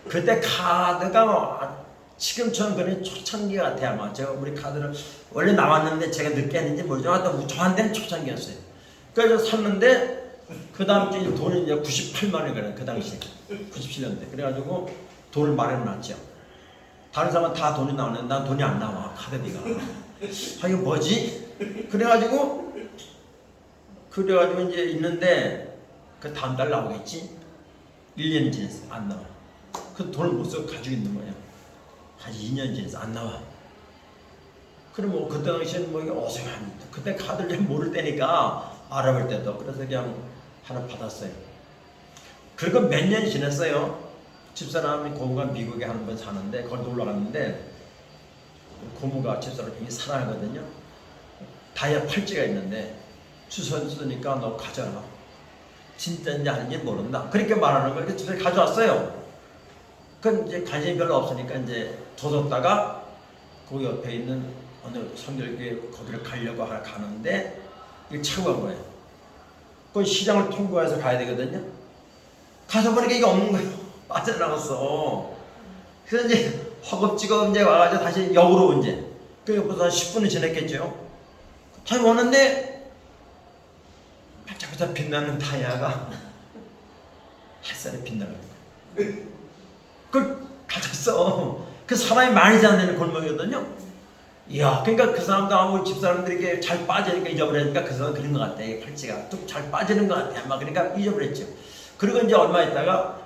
그때 카드가 지금처럼 그런 초창기 같아요. 아마 제가 우리 카드를 원래 나왔는데 제가 늦게 했는지 모르죠. 하여튼 저한테는 초창기였어요. 그래서 샀는데 그 다음 주에 돈이 이제 98만 원이거든요. 그 당시 97년대. 그래가지고 돈을 마련해놨죠. 다른 사람은 다 돈이 나오는데 난 돈이 안 나와. 카드비가. 이거 뭐지? 그래가지고 이제 있는데 그 다음 달 나오겠지? 1년이 지났어. 안 나와. 그 돈을 못 쓰고 가지고 있는 거야. 한 2년 지났어. 안 나와. 그럼 뭐 그때 당시에는 뭐 이게 어색합니다. 그때 카드를 잘 모를 때니까 알아볼 때도. 그래서 그냥 하나 받았어요. 그리고 몇 년이 지났어요. 집사람이 고모가 미국에 한 번 사는데 거기 놀러 갔는데 고모가 집사람을 굉장히 사랑하거든요. 다이아 팔찌가 있는데 주소 쓰니까 너 가져라. 진짜인지 아닌지 모른다. 그렇게 말하는 걸 집사람이 가져왔어요. 그건 이제 관심이 별로 없으니까 이제 둬뒀다가 그 옆에 있는 어느 성결교회 거기를 가려고 가는데 이걸 차고 간 거예요. 그 시장을 통과해서 가야 되거든요. 가서 보니까 이게 없는 거예요. 빠져나갔어. 그래서 이제 허겁지겁 이제 와가지고 다시 역으로 이제 그래서 한 10분을 지냈겠죠. 다시 오는데 반짝반짝 빛나는 다이아가 햇살에 빛나는 거예요. 그걸 가졌어. 그 사람이 많이 다니는 골목이거든요. 이야, 그러니까 그 사람도 아무 집사람들이 이렇게 잘 빠지니까 잊어버리니까 그 사람 그런 것 같아. 이 팔찌가 뚝 잘 빠지는 것 같아. 아마 그러니까 잊어버렸죠. 그리고 이제 얼마 있다가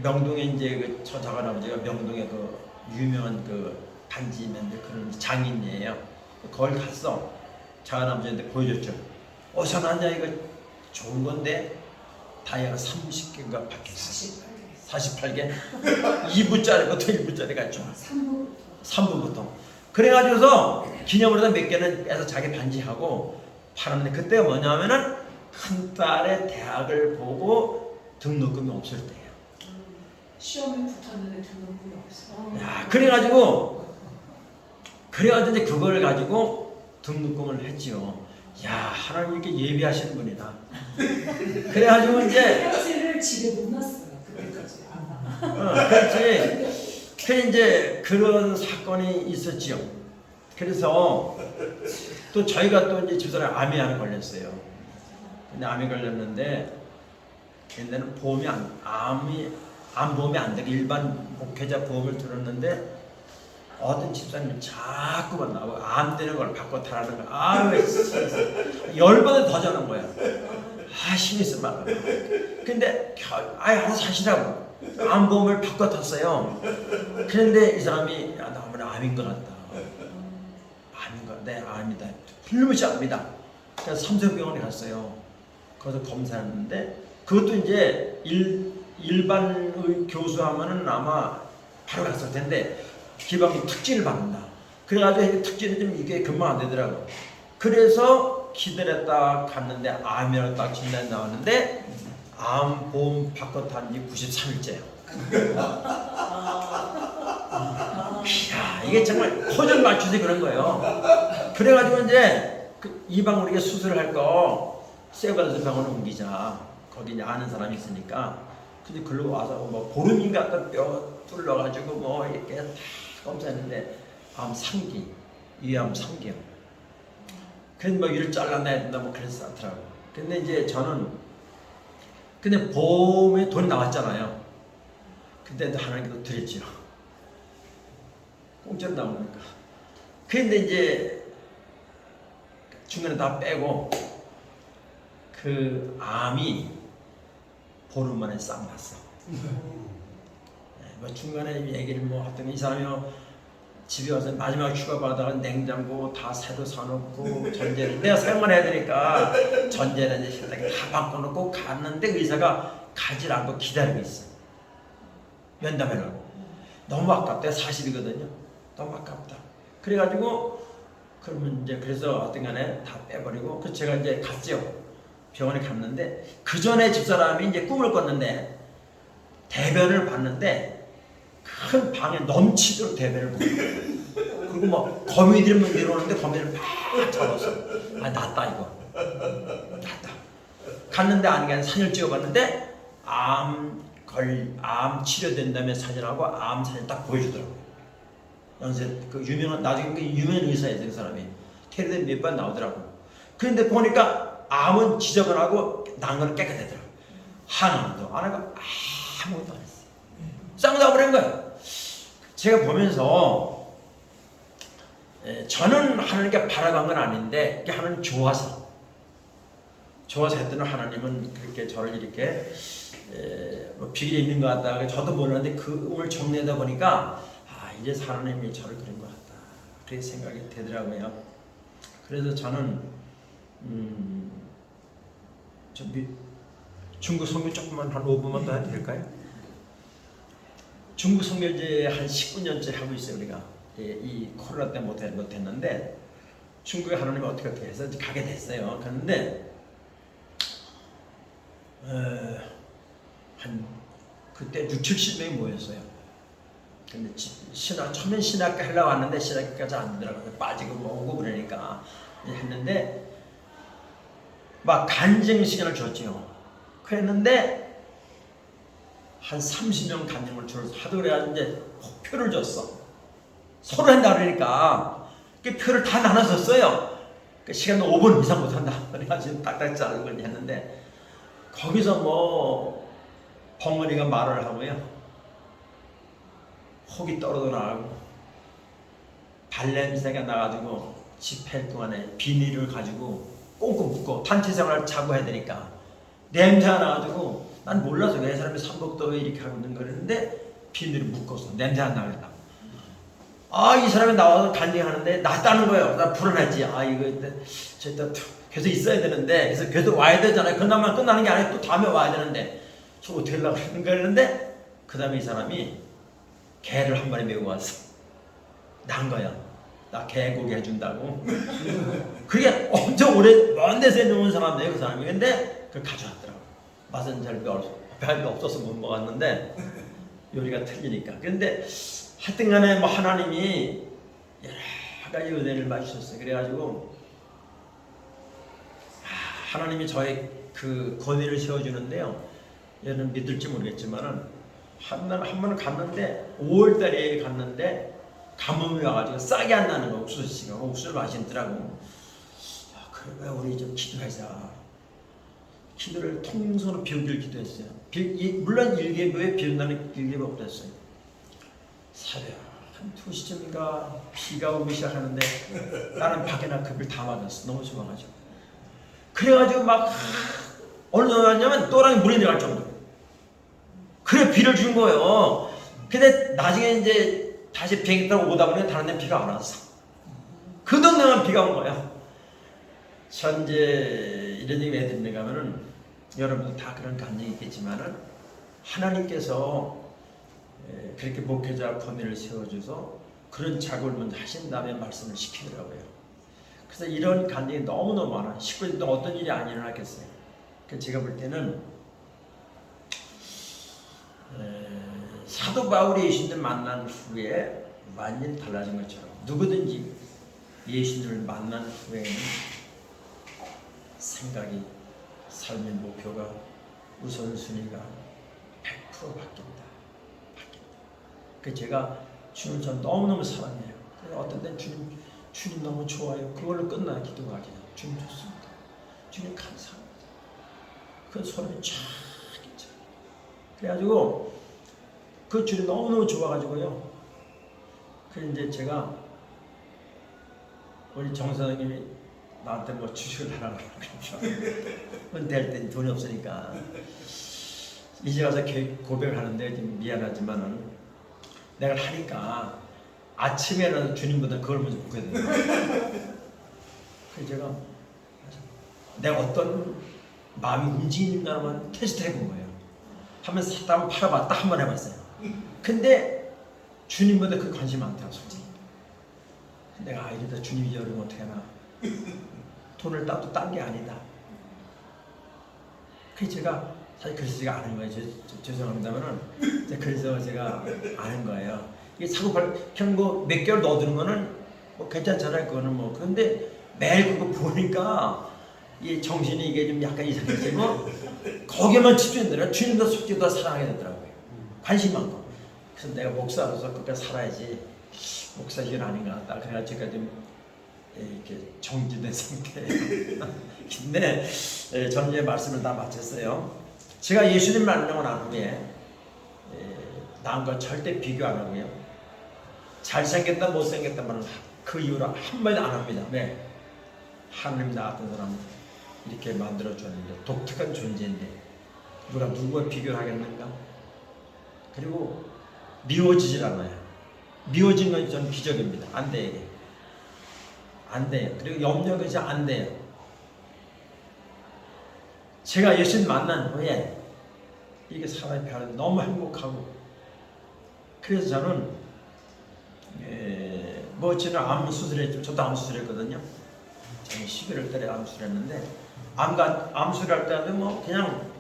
명동에 이제 그 저 작은 아버지가 명동에 그 유명한 그 반지 만들 그런 장인이에요. 거기 갔어. 작은 아버지한테 보여줬죠. 어디서 났냐 이거 좋은 건데 다이아가 30개인가 박혔어. 48개? 2부짜리 부터 1부짜리가 있죠. 3부부터. 그래가지고서 기념으로 몇 개는 빼서 자기 반지하고 팔았는데 그때가 뭐냐면은 큰 딸의 대학을 보고 등록금이 없을 때예요. 시험에 붙었는데 등록금이 없어. 야, 그래가지고 이제 그걸 가지고 등록금을 했지요. 야, 하나님 이렇게 예비하시는 분이다. 그래가지고 이제 편지를 집에 못 놨어요. 그때까지. 그렇지. 그 이제 그런 사건이 있었지요. 그래서 또 저희가 또 이제 집사람이 암이 하나 걸렸어요. 근데 암이 걸렸는데 옛날에는 보험이 암 보험이 안 되고 일반 목회자 보험을 들었는데 어떤 집사님이 자꾸만 나오고 암 되는 걸 바꿔 타라는 거야. 아유, 10번을 더 저는 거야. 힘이 있어 막. 근데 알아서 하시라고. 암보험을 바꿔 탔어요. 그런데 이 사람이 야, 나 아무래도 암인 것 같다. 암인 것 같다. 네, 암이다. 훌륭하지 암이다. 그래서 삼성병원에 갔어요. 거기서 검사했는데 그것도 이제 일반 교수하면은 아마 바로 갔을 텐데 기방이 특진을 받는다. 그래가지고 특진이 좀 이게 금방 안 되더라고. 그래서 기다렸다 갔는데 암이라고 딱 진단이 나왔는데 암보험 바꿔 탄지 93일째야. 이야, 이게 정말 호전 맞추지 그런 거예요. 그래가지고 이제 이방 우리가 수술을 할 거 세브란스 병원에 옮기자. 거기 이제 아는 사람이 있으니까. 근데 글로 와서 뭐 보름인가 뼈 뚫려가지고 뭐 이렇게 다 검사했는데 암 3기, 위암 3기요. 그래서 뭐 위를 잘라내야 된다 뭐 그래서 하더라고. 근데 이제 저는 근데 보험에 돈이 나왔잖아요. 근데도 하나님께도 드렸죠. 공짜로 나오니까. 근데 이제 중간에 다 빼고 그 암이 보름 만에 싹 났어. 뭐 중간에 얘기를 뭐 하더니 이 사람이 집에 와서 마지막 휴가 받아가 냉장고 다 새로 사놓고 전제를 내가 사용만 해야 되니까 전제는 이제 실내에 다 바꿔놓고 갔는데 의사가 가지 않고 기다리고 있어. 면담하려고. 너무 아깝다. 40이거든요. 너무 아깝다. 그래가지고 그러면 이제 그래서 어떤 간에 다 빼버리고 그 제가 이제 갔죠. 병원에 갔는데 그 전에 집사람이 이제 꿈을 꿨는데 대변을 봤는데 큰 방에 넘치도록 대변을 보고 그리고 뭐 거미들이 내려오는데 거미를 막 잡아서 아 낫다 이거 낫다 갔는데 아니게 사진을 찍어봤는데 암 치료된다며 사진하고 암 사진 딱 보여주더라고요. 연세 그 유명한 나중에 그 유명한 의사예요 그 사람이 테레비에 몇 번 나오더라고요. 그런데 보니까 암은 지저분하고 난 거는 깨끗하더라고요. 하나도 안 하고 아무것도 안 했어요. 쌍다 버린 거예요. 제가 보면서 저는 하나님께 바라간 건 아닌데 하나님 좋아서 했더니 하나님은 그렇게 저를 이렇게 뭐 비밀이 있는 것 같다. 저도 몰랐는데 그 오늘 정리하다 보니까 이제 하나님이 저를 그런 것 같다. 그렇게 생각이 되더라고요. 그래서 저는 중국 선교 조금만 한 5분만 더 해도 될까요? 중국 선교제 한 19년째 하고 있어요 우리가. 이 코로나 때문에 못했는데 중국에 하나님이 어떻게 해서 가게 됐어요. 그런데 한 그때 60-70명이 모였어요. 근데 처음엔 신학교 하려고 왔는데 신학교까지 안 되더라고요. 빠지고 뭐고 그러니까 했는데 막 간증 시간을 줬죠. 그랬는데 한 30명 간증을 줘서 하도 그래가지고 이제 표를 줬어. 서로 한다 그러니까 그 표를 다 나눠줬어요. 그 시간도 5분 이상 못한다. 그래가지고 딱딱 자르고 했는데 거기서 뭐 벙어리가 말을 하고요. 혹이 떨어져 나가고 발냄새가 나가지고 집회 동안에 비닐을 가지고 꽁꽁 묶고 단체생활을 자고 해야 되니까 냄새가 나가지고 난 몰라서 왜 사람이 삼복도에 이렇게 하고 있는 거였는데 비닐을 묶어서 냄새 안 나겠다. 이 사람이 나와서 간증하는데 낫다는 거예요. 나 불안했지. 이거 저 계속 있어야 되는데 그래서 계속 와야 되잖아요. 그나마 끝나는 게 아니고 또 다음에 와야 되는데 저 어떻게 하려고 하는 거였는데 그 다음에 이 사람이 개를 한 마리 메고 왔어. 난 거야. 나 개고기 해준다고. 그게 엄청 오래 먼 데서 해놓은 사람이에요 그 사람이. 근데 그걸 가져왔더라고. 맛은 잘 별로 없어서 못 먹었는데 요리가 틀리니까. 그런데 하여튼 간에 뭐 하나님이 여러 가지 은혜를 마주셨어요. 그래가지고 하나님이 저의 그 권위를 세워주는데요. 얘는 믿을지 모르겠지만은 한 번은 갔는데 5월달에 갔는데 가뭄이 와가지고 싹이 안 나는 거 옥수수씨가 옥수수를 마시더라고. 그래 우리 좀 기도하자. 기도를 통성으로 비우기를 기도했어요. 물론 일개교에 비운다는 일개가 없었어요. 새벽 한 2시쯤인가 비가 오기 시작하는데 나는 밖에 나급을 다 맞았어. 너무 좋아가지고. 그래가지고 막 어느 정도 왔냐면 또랑이 물이 내려갈 정도. 그래 비를 준 거예요. 근데 나중에 이제 다시 비행기 타고 오다 보니 다른 데 비가 안 왔어. 그 동네만 비가 온 거야. 현재 이런 얘기 왜 드리는가 하면은 여러분도 다 그런 감정이 있겠지만은 하나님께서 그렇게 목회자 권위를 세워줘서 그런 작업을 먼저 하신 다음에 말씀을 시키더라고요. 그래서 이런 감정이 너무너무 많아. 19년 동안 어떤 일이 안 일어났겠어요. 그래서 제가 볼 때는 사도 바울이 예수님을 만난 후에 완전히 달라진 것처럼 누구든지 예수님을 만난 후에는 생각이, 삶의 목표가, 우선순위가 100% 바뀐다. 그 제가 주님을 전 너무너무 사랑해요. 어떤 때는 주님 너무 좋아요. 그걸로 끝나 기도가 그냥 주님 좋습니다. 주님 감사합니다. 그 소름이 쫙 있죠. 그래가지고 그 주님 너무너무 좋아가지고요. 그래서 이제 제가 우리 정 선생님이 나한테 뭐 주식을 하라고 그러죠. 은퇴할 때 돈이 없으니까 이제 와서 고백을 하는데 좀 미안하지만은 내가 하니까 아침에는 주님보다 그걸 먼저 보거든요. 그래서 내가 어떤 마음이 움직이는가만 테스트 해본 거예요. 한번 샀다 한번 팔아봤다 한번 해봤어요. 근데 주님보다 그 관심 많더라고 솔직히. 내가 이러다 주님이 이러면 어떻게 하나. 돈을 따도 딴 게 아니다. 그래서 제가 사실 그래서 제가 아는 거예요. 죄송합니다만은 그래서 제가 아는 거예요. 이게 사고 그냥 뭐몇 개월 넣어두는 거는 뭐 괜찮잖아요. 그거는 뭐 그런데 매일 그거 보니까 이 정신이 이게 좀 약간 이상해지고 거기에만 집중되더라. 주님도 솔직히 더 사랑하게 되더라고요. 관심 많고. 그래서 내가 목사로서 끝까지 살아야지. 목사 일 아닌 것 같다. 그래가지고 제가 좀 이렇게 정지된 상태예요. 근데 저는 이제 말씀을 다 마쳤어요. 제가 예수님 만나고 난 후에 남과 절대 비교 안 하고요. 잘생겼다 못생겼다 말은 그 이후로 한마디도 안 합니다. 네. 하나님 나 같은 사람 이렇게 만들어줬는데 독특한 존재인데 누가 누구와 비교를 하겠는가? 그리고 미워지질 않아요. 미워진 건 전 기적입니다. 안 돼 이게. 안 돼요. 그리고 염려가 이제 안 돼요. 제가 예수님 만난 후에 이게 사람이 변하는데 너무 행복하고 그래서 저는 뭐 저는 암 수술했죠. 저도 암 수술했거든요. 저는 11월 달에 암 수술했는데 암 수술할 때도 뭐 그냥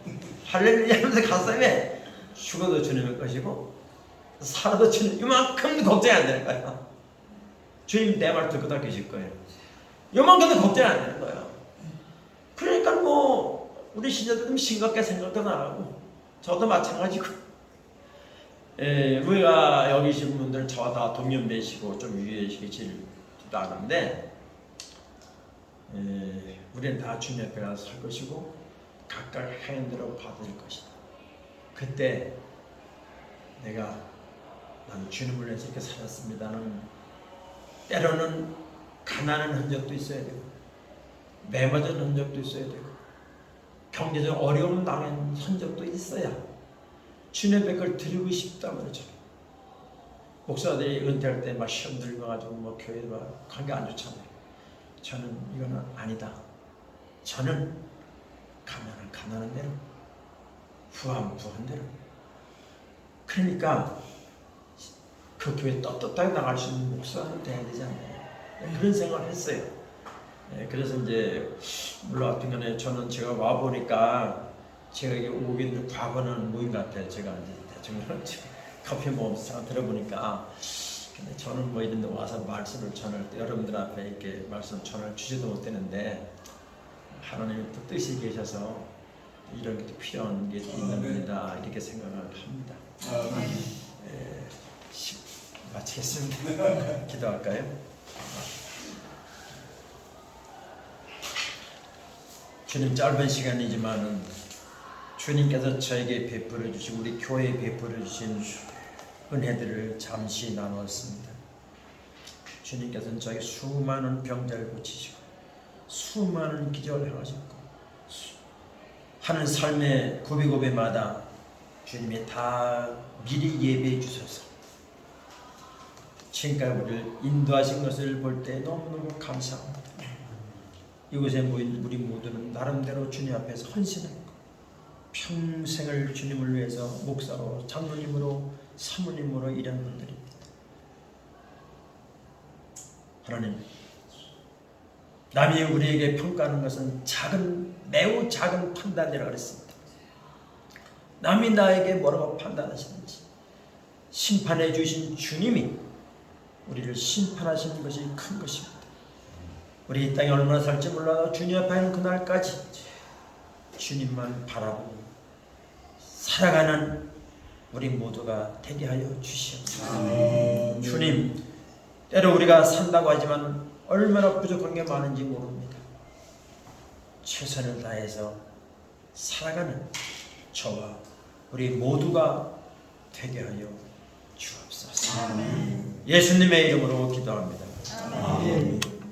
할렐루야 하면서 갔어요. 왜? 죽어도 주님의 것이고 살아도 주님 이만큼도 걱정이 안 되는 거예요. 주님 내 말 듣고 다 계실 거예요. 이만큼도 걱정이 안 되는 거예요. 그러니까 뭐 우리 신자들 좀 심각하게 생각도 안 하고 저도 마찬가지고 우리가 여기 계신 분들 저와 다 동년배시고 좀 위계시지도 않은데 우리는 다 주님 앞에 가서 설 것이고 각각 행한 대로 받을 것이다. 그때 내가 난 주님을 위해서 이렇게 살았습니다는 때로는 가난한 흔적도 있어야 되고 매맞은 흔적도 있어야 되고 경제적 어려움 당한 흔적도 있어야 주님 앞에 그걸 드리고 싶다 그러죠. 목사들이 은퇴할 때 막 시험 들어가지고 뭐 교회 막 관계 안 좋잖아요. 저는 이거는 아니다. 저는 가난한 대로 부한 대로 그러니까 그 교회 떳떳하게 나갈 수 있는 목사는 돼야 되지 않나요? 그런 생각을 했어요. 그래서 이제 물론 하여튼간에 저는 제가 와 보니까 제가 이게 오긴 과거는 모임 같아요. 제가 이제 대충 커피 먹으면서 들어보니까 근데 저는 뭐 이런 데 와서 말씀을 전할 때 여러분들 앞에 이렇게 말씀 전할 주제도 못 되는데 하나님의 또 뜻이 계셔서 이런 게 필요한 게 있는 겁니다. 이렇게 생각을 합니다. 마치겠습니다. 기도할까요? 주님 짧은 시간이지만은 주님께서 저에게 베풀어 주시고 우리 교회에 베풀어 주신 은혜들을 잠시 나누었습니다. 주님께서는 저에게 수많은 병자를 고치시고 수많은 기적을 행하셨고 하는 삶의 고비고비마다 주님이 다 미리 예배해 주셔서 지금까지 우리를 인도하신 것을 볼 때 너무너무 감사합니다. 이곳에 모인 우리 모두는 나름대로 주님 앞에서 헌신하고 평생을 주님을 위해서 목사로, 장로님으로, 사모님으로 일하는 분들입니다. 하나님, 남이 우리에게 평가하는 것은 매우 작은 판단이라고 그랬습니다. 남이 나에게 뭐라고 판단하시는지 심판해 주신 주님이 우리를 심판하시는 것이 큰 것입니다. 우리 이 땅에 얼마나 살지 몰라도 주님 앞에 하는 그날까지 주님만 바라보고 살아가는 우리 모두가 되게 하여 주시옵소서. 주님, 때로 우리가 산다고 하지만 얼마나 부족한 게 많은지 모릅니다. 최선을 다해서 살아가는 저와 우리 모두가 되게 하여 주옵소서. 예수님의 이름으로 기도합니다. 아멘.